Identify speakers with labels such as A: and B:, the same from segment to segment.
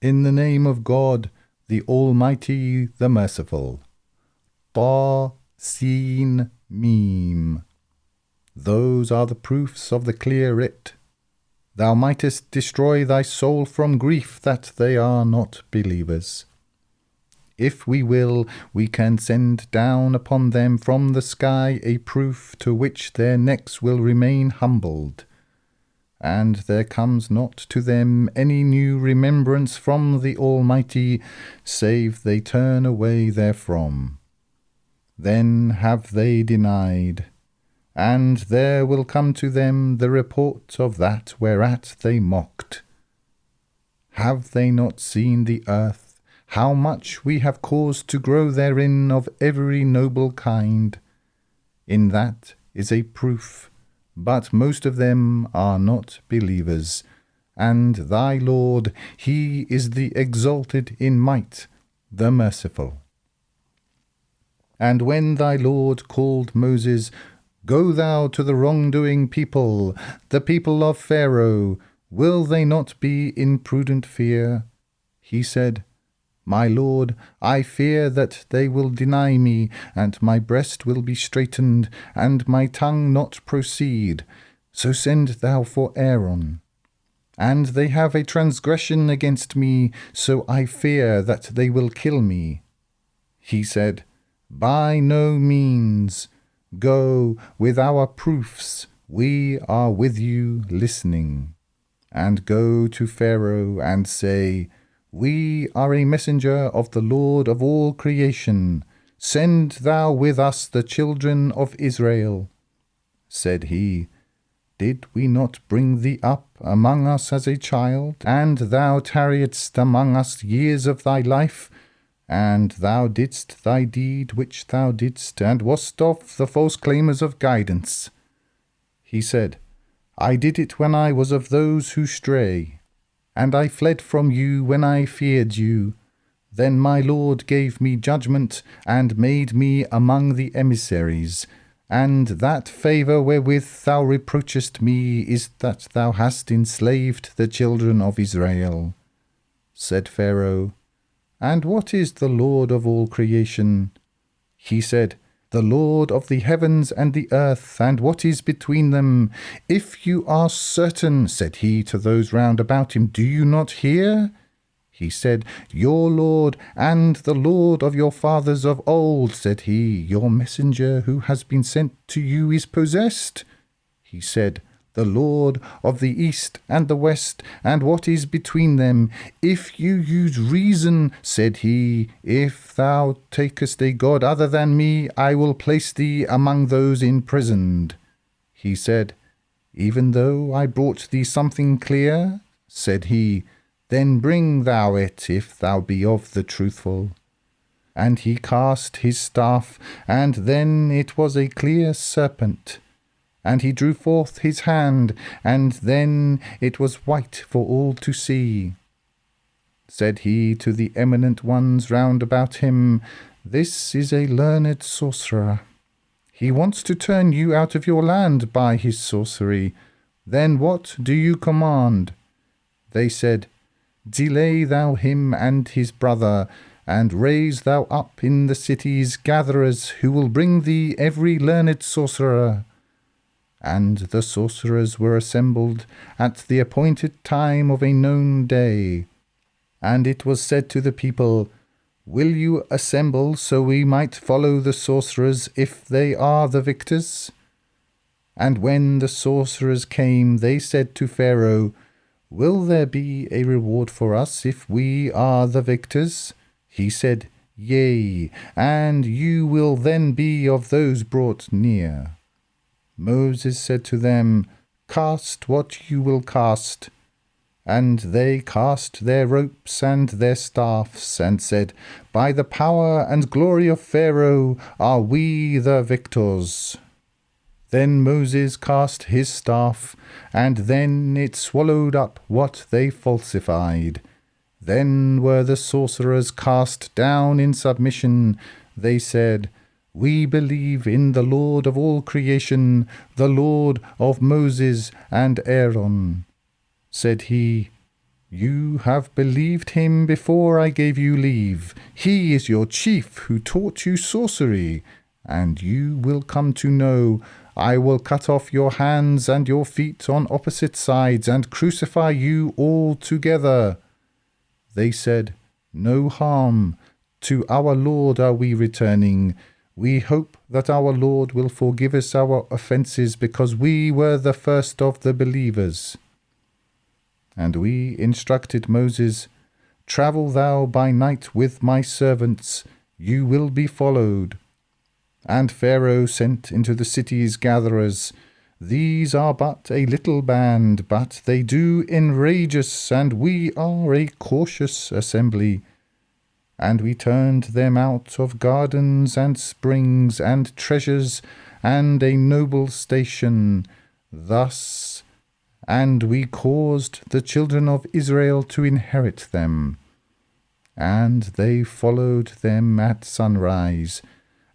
A: In the name of God, the Almighty, the Merciful. Ta, Sin, Mim. Those are the proofs of the clear writ. Thou mightest destroy thy soul from grief that they are not believers. If we will, we can send down upon them from the sky a proof to which their necks will remain humbled. And there comes not to them any new remembrance from the Almighty, save they turn away therefrom. Then have they denied, and there will come to them the report of that whereat they mocked. Have they not seen the earth, how much we have caused to grow therein of every noble kind? In that is a proof. But most of them are not believers, and thy Lord, he is the exalted in might, the merciful. And when thy Lord called Moses, Go thou to the wrongdoing people, the people of Pharaoh, will they not be in prudent fear? He said, My Lord, I fear that they will deny me, and my breast will be straitened, and my tongue not proceed. So send thou for Aaron. And they have a transgression against me, so I fear that they will kill me. He said, By no means. Go with our proofs, we are with you listening. And go to Pharaoh and say, We are a messenger of the Lord of all creation. Send thou with us the children of Israel. Said he, Did we not bring thee up among us as a child, and thou tarriedst among us years of thy life? And thou didst thy deed which thou didst, and wast of the false claimers of guidance. He said, I did it when I was of those who stray. And I fled from you when I feared you. Then my Lord gave me judgment, and made me among the emissaries. And that favour wherewith thou reproachest me is that thou hast enslaved the children of Israel. Said Pharaoh, And what is the Lord of all creation? He said, The Lord of the heavens and the earth, and what is between them. If you are certain, said he to those round about him, do you not hear? He said, Your Lord and the Lord of your fathers of old, said he, your messenger who has been sent to you is possessed. He said, The Lord of the east and the west, and what is between them. If you use reason, said he, if thou takest a god other than me, I will place thee among those imprisoned. He said, Even though I brought thee something clear, said he, then bring thou it, if thou be of the truthful. And he cast his staff, and then it was a clear serpent. And he drew forth his hand, and then it was white for all to see. Said he to the eminent ones round about him, This is a learned sorcerer. He wants to turn you out of your land by his sorcery. Then what do you command? They said, Delay thou him and his brother, and raise thou up in the cities gatherers who will bring thee every learned sorcerer. And the sorcerers were assembled at the appointed time of a known day. And it was said to the people, Will you assemble so we might follow the sorcerers if they are the victors? And when the sorcerers came, they said to Pharaoh, Will there be a reward for us if we are the victors? He said, Yea, and you will then be of those brought near. Moses said to them, Cast what you will cast. And they cast their ropes and their staffs, and said, By the power and glory of Pharaoh are we the victors. Then Moses cast his staff, and then it swallowed up what they falsified. Then were the sorcerers cast down in submission. They said, We believe in the Lord of all creation, the Lord of Moses and Aaron. Said he, You have believed him before I gave you leave. He is your chief who taught you sorcery, and you will come to know I will cut off your hands and your feet on opposite sides and crucify you all together. They said, No harm. To our Lord are we returning. We hope that our Lord will forgive us our offences because we were the first of the believers. And we instructed Moses, Travel thou by night with my servants, you will be followed. And Pharaoh sent into the cities gatherers. These are but a little band, but they do enrage us, and we are a cautious assembly. And we turned them out of gardens and springs and treasures and a noble station. Thus, and we caused the children of Israel to inherit them. And they followed them at sunrise.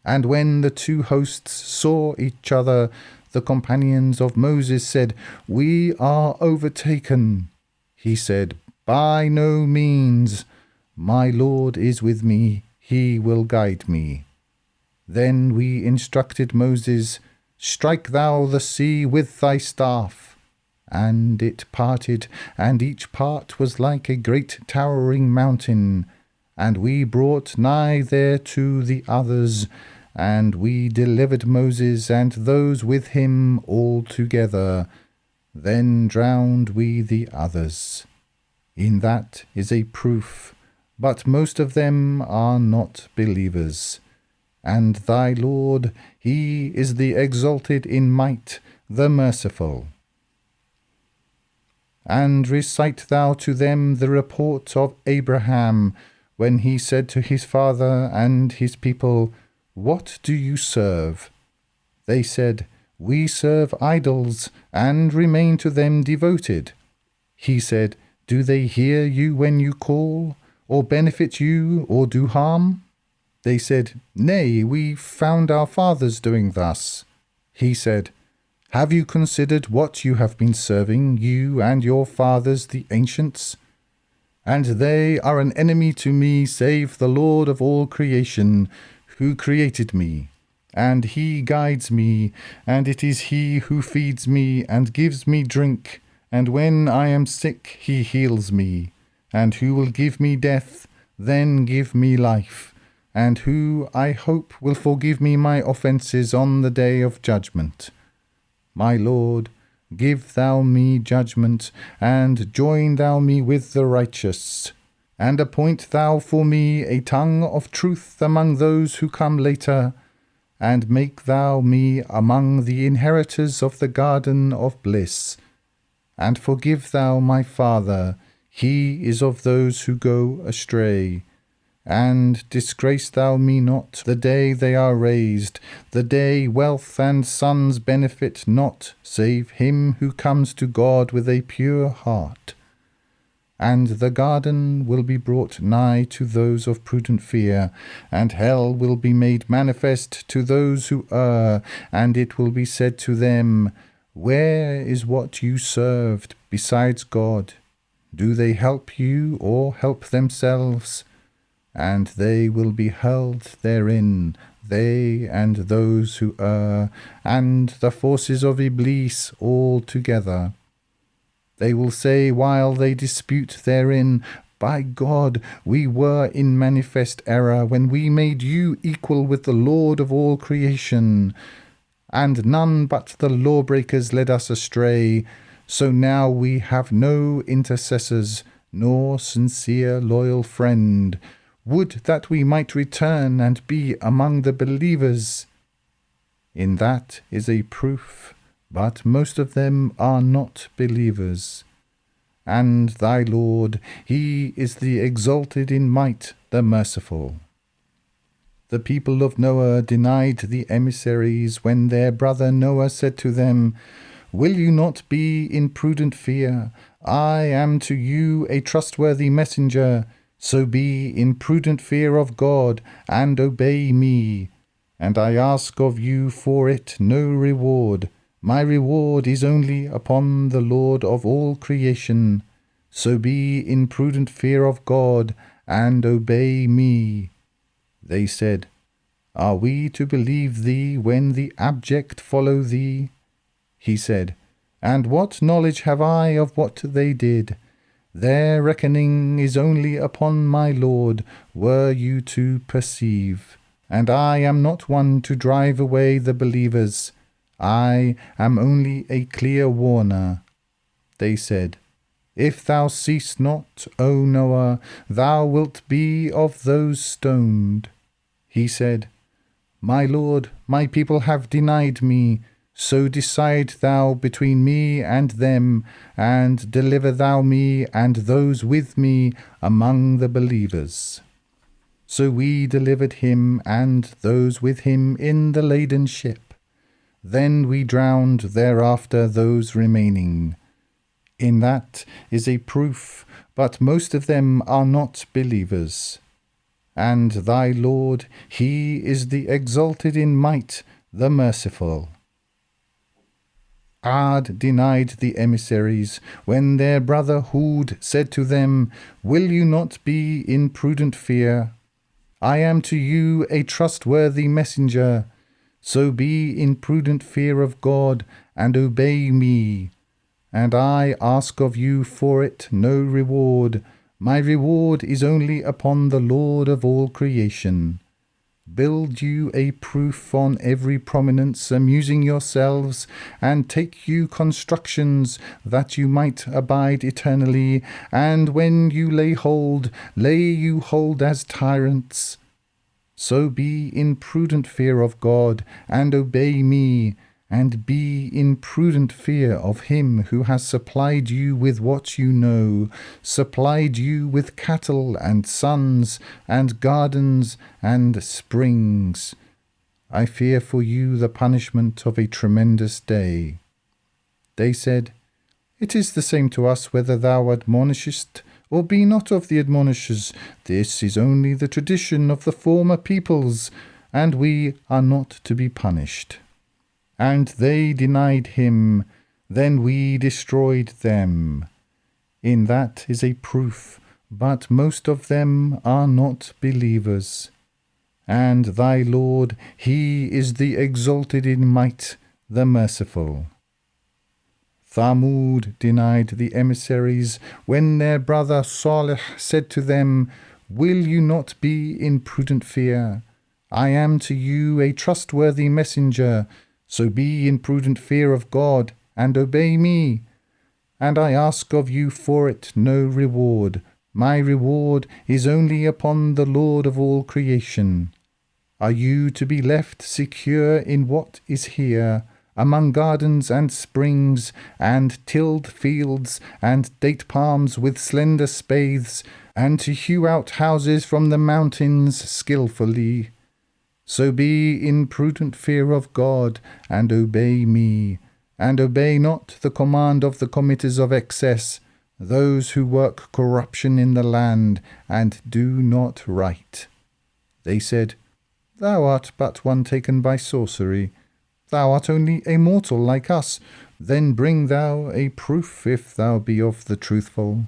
A: And when the two hosts saw each other, the companions of Moses said, We are overtaken. He said, By no means. My Lord is with me. He will guide me. Then we instructed Moses, Strike thou the sea with thy staff. And it parted, and each part was like a great towering mountain. And we brought nigh thereto the others, and we delivered Moses and those with him all together. Then drowned we the others. In that is a proof, but most of them are not believers. And thy Lord, he is the exalted in might, the merciful. And recite thou to them the report of Abraham, when he said to his father and his people, What do you serve? They said, We serve idols, and remain to them devoted. He said, Do they hear you when you call, or benefit you, or do harm? They said, Nay, we found our fathers doing thus. He said, Have you considered what you have been serving, you and your fathers the ancients? And they are an enemy to me, save the Lord of all creation, who created me. And he guides me, and it is he who feeds me and gives me drink. And when I am sick, he heals me. And who will give me death, then give me life. And who, I hope, will forgive me my offences on the day of judgment. My Lord, give thou me judgment, and join thou me with the righteous. And appoint thou for me a tongue of truth among those who come later, and make thou me among the inheritors of the garden of bliss. And forgive thou my father, he is of those who go astray. And disgrace thou me not the day they are raised, the day wealth and sons benefit not, save him who comes to God with a pure heart. And the garden will be brought nigh to those of prudent fear, and hell will be made manifest to those who err, and it will be said to them, Where is what you served besides God? Do they help you or help themselves? And they will be held therein, they and those who err, and the forces of Iblis all together. They will say while they dispute therein, By God, we were in manifest error when we made you equal with the Lord of all creation. And none but the lawbreakers led us astray, so now we have no intercessors, nor sincere loyal friend. Would that we might return and be among the believers. In that is a proof, but most of them are not believers. And thy Lord, he is the exalted in might, the merciful. The people of Noah denied the emissaries when their brother Noah said to them, Will you not be in prudent fear? I am to you a trustworthy messenger. So be in prudent fear of God, and obey me. And I ask of you for it no reward. My reward is only upon the Lord of all creation. So be in prudent fear of God, and obey me. They said, Are we to believe thee when the abject follow thee? He said, And what knowledge have I of what they did? Their reckoning is only upon my Lord, were you to perceive. And I am not one to drive away the believers. I am only a clear warner. They said, If thou cease not, O Noah, thou wilt be of those stoned. He said, My Lord, my people have denied me, so decide thou between me and them, and deliver thou me and those with me among the believers. So we delivered him and those with him in the laden ship. Then we drowned thereafter those remaining. In that is a proof, but most of them are not believers. And thy Lord, he is the exalted in might, the merciful. Ad denied the emissaries, when their brother Hud said to them, Will you not be in prudent fear? I am to you a trustworthy messenger, so be in prudent fear of God, and obey me. And I ask of you for it no reward. My reward is only upon the Lord of all creation. Build you a proof on every prominence, amusing yourselves, and take you constructions, that you might abide eternally, and when you lay you hold as tyrants. So be in prudent fear of God, and obey me, and be in prudent fear of him who has supplied you with what you know, supplied you with cattle and sons and gardens and springs. I fear for you the punishment of a tremendous day. They said, It is the same to us whether thou admonishest or be not of the admonishers. This is only the tradition of the former peoples, and we are not to be punished. And they denied him, then we destroyed them. In that is a proof, but most of them are not believers. And thy Lord, he is the exalted in might, the merciful. Thamud denied the emissaries, when their brother Salih said to them, Will you not be in prudent fear? I am to you a trustworthy messenger, so be in prudent fear of God, and obey me. And I ask of you for it no reward. My reward is only upon the Lord of all creation. Are you to be left secure in what is here, among gardens and springs, and tilled fields, and date palms with slender spathes, and to hew out houses from the mountains skilfully? So be in prudent fear of God, and obey me, and obey not the command of the committers of excess, those who work corruption in the land, and do not right. They said, Thou art but one taken by sorcery. Thou art only a mortal like us. Then bring thou a proof, if thou be of the truthful.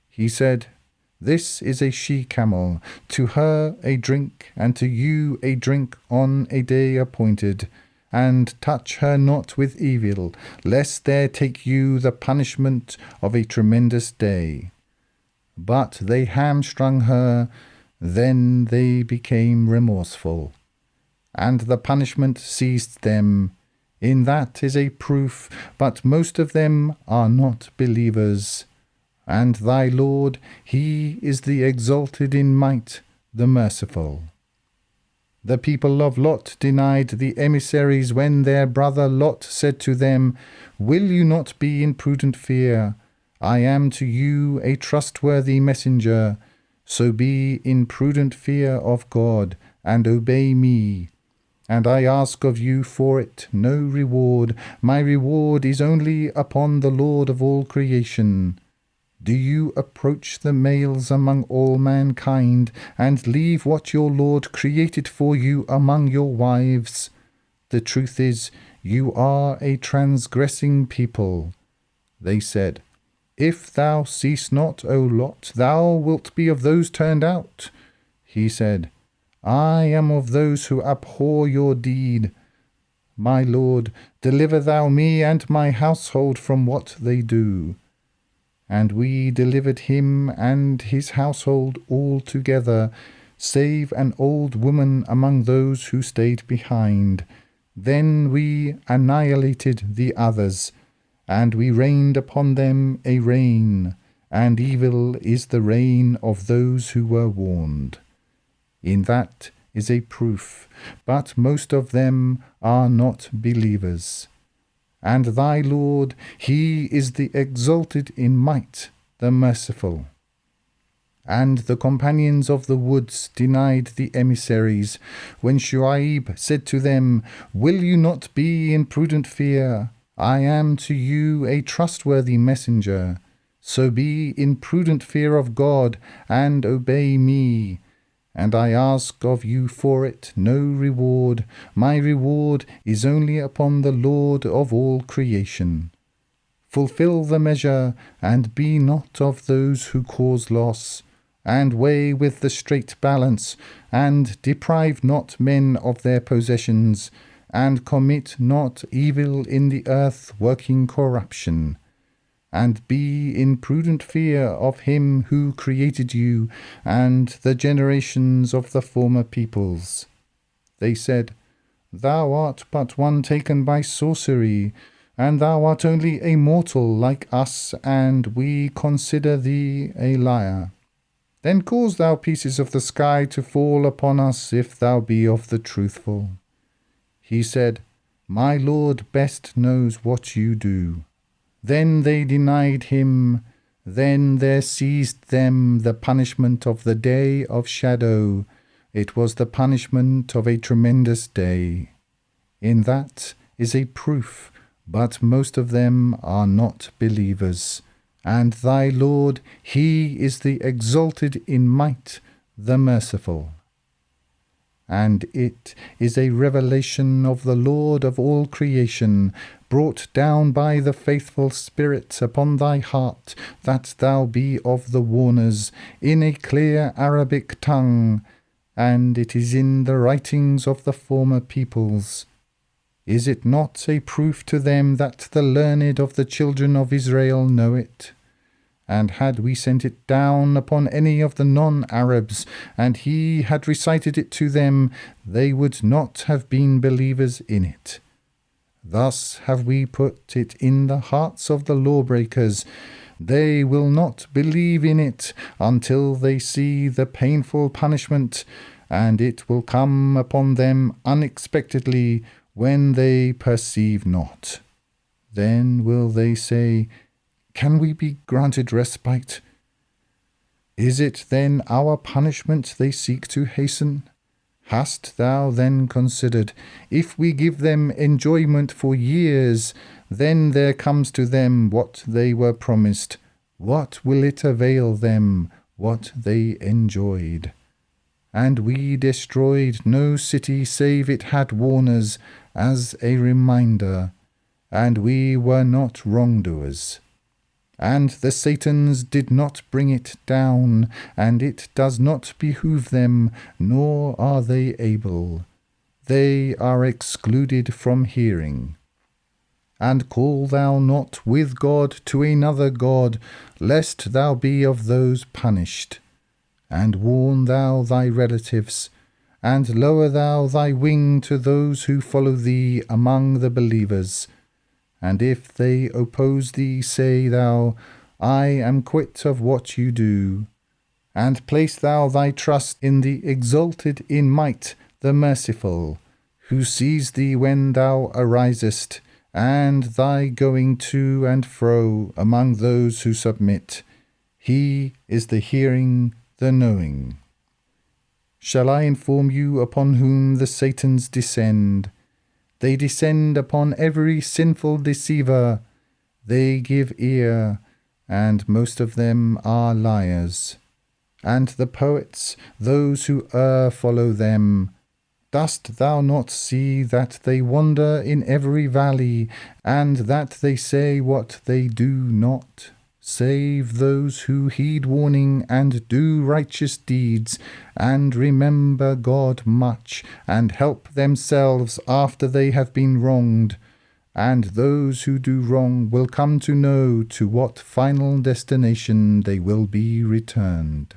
A: He said, This is a she-camel, to her a drink, and to you a drink on a day appointed, and touch her not with evil, lest there take you the punishment of a tremendous day. But they hamstrung her, then they became remorseful, and the punishment seized them. In that is a proof, but most of them are not believers. And thy Lord, he is the exalted in might, the merciful. The people of Lot denied the emissaries when their brother Lot said to them, Will you not be in prudent fear? I am to you a trustworthy messenger, so be in prudent fear of God, and obey me. And I ask of you for it no reward. My reward is only upon the Lord of all creation. Do you approach the males among all mankind, and leave what your Lord created for you among your wives? The truth is, you are a transgressing people. They said, If thou cease not, O Lot, thou wilt be of those turned out. He said, I am of those who abhor your deed. My Lord, deliver thou me and my household from what they do. And we delivered him and his household altogether, save an old woman among those who stayed behind. Then we annihilated the others, and we rained upon them a rain, and evil is the rain of those who were warned. In that is a proof, but most of them are not believers. And thy Lord, he is the exalted in might, the merciful. And the companions of the woods denied the emissaries, when Shu'aib said to them, Will you not be in prudent fear? I am to you a trustworthy messenger. So be in prudent fear of God, and obey me. And I ask of you for it no reward. My reward is only upon the Lord of all creation. Fulfill the measure, and be not of those who cause loss, and weigh with the straight balance, and deprive not men of their possessions, and commit not evil in the earth, working corruption. And be in prudent fear of him who created you, and the generations of the former peoples. They said, Thou art but one taken by sorcery, and thou art only a mortal like us, and we consider thee a liar. Then cause thou pieces of the sky to fall upon us, if thou be of the truthful. He said, My Lord best knows what you do. Then they denied him. Then there seized them the punishment of the day of shadow. It was the punishment of a tremendous day. In that is a proof, but most of them are not believers. And thy Lord, he is the exalted in might, the merciful. And it is a revelation of the Lord of all creation, brought down by the faithful Spirit upon thy heart, that thou be of the warners, in a clear Arabic tongue, and it is in the writings of the former peoples. Is it not a proof to them that the learned of the children of Israel know it? And had we sent it down upon any of the non-Arabs, and he had recited it to them, they would not have been believers in it. Thus have we put it in the hearts of the lawbreakers. They will not believe in it until they see the painful punishment, and it will come upon them unexpectedly when they perceive not. Then will they say, Can we be granted respite? Is it then our punishment they seek to hasten? Hast thou then considered, if we give them enjoyment for years, then there comes to them what they were promised? What will it avail them, what they enjoyed? And we destroyed no city save it had warners, as a reminder, and we were not wrongdoers. And the Satans did not bring it down, and it does not behoove them, nor are they able. They are excluded from hearing. And call thou not with God to another God, lest thou be of those punished. And warn thou thy relatives, and lower thou thy wing to those who follow thee among the believers. And if they oppose thee, say thou, I am quit of what you do. And place thou thy trust in the exalted in might, the merciful, who sees thee when thou arisest, and thy going to and fro among those who submit. He is the hearing, the knowing. Shall I inform you upon whom the Satans descend? They descend upon every sinful deceiver. They give ear, and most of them are liars. And the poets, those who err, follow them. Dost thou not see that they wander in every valley, and that they say what they do not? save those who heed warning and do righteous deeds, and remember God much, and help themselves after they have been wronged. And those who do wrong will come to know to what final destination they will be returned.